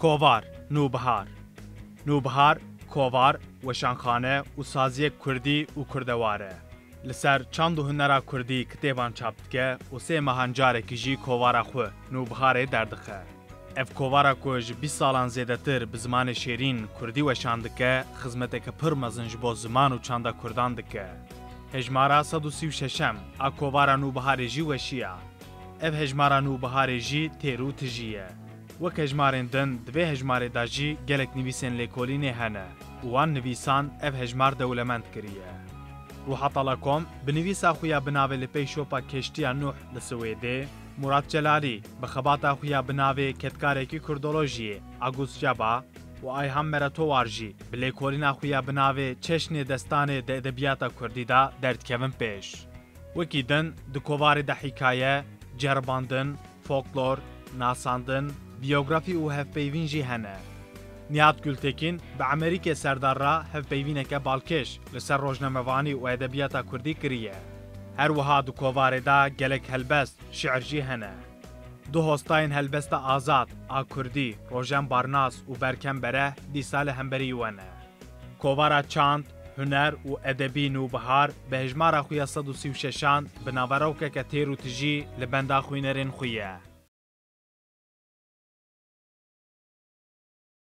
کوڤار نوبهار نوبهار کوڤار وشانخانه و سازی کردی و کردواره لسر چند هنرا کردی کتابان چاپ دکه و سه مهانجارکی جی کوڤارا خو نوبهار دردخه اف کوڤارا کوج 20 سالان زیادتر به زمان شیرین کردی وشان دکه خدمت که پر مزنج با زمان و چنده کردان دکه هجمارا 136 ا کوڤارا نوبهار جی وشیا اف هجمارا نوبهار جی تیرو تجیه وک هجمارن دن دوی هجمار داجی گلک نویسن لیکولینه هنه وان نویسان اف هجمار دولمند کریه روح طلقم بنویسا خویا بناوه لپی شوپا کشتیا نوح لسویده مراد جلالی بخباتا خویا بناوه کتکارکی کردولوژیه آگوست جابا و آی هم مرتو وارجی بلیکولینا خویا بناوه چشن دستانه ده ادبیاتا کردی دا درد کون پیش وکی دن ده کوڤار ده حکایه جرباندن فولکلور ناساندن بیوگرافی و هفپیوین جی هنه. نیاد گلتکین به امریکا سردار را هفپیوینه که بالکش لسر روزنامه‌وانی و ادبیات کردی کریه. هر وها دو کوڤار دا گلک هلبست شعر جی هنه. دو هستاین هلبست آزاد آ کردی روژن بارناس و برکن بره دی سال همبری ونه. کوڤارا چاند هنر و ادبی نوبهار به هجمار خویا 136 به ناوراوکه که تیرو تجی لبندا خوینرین خویه.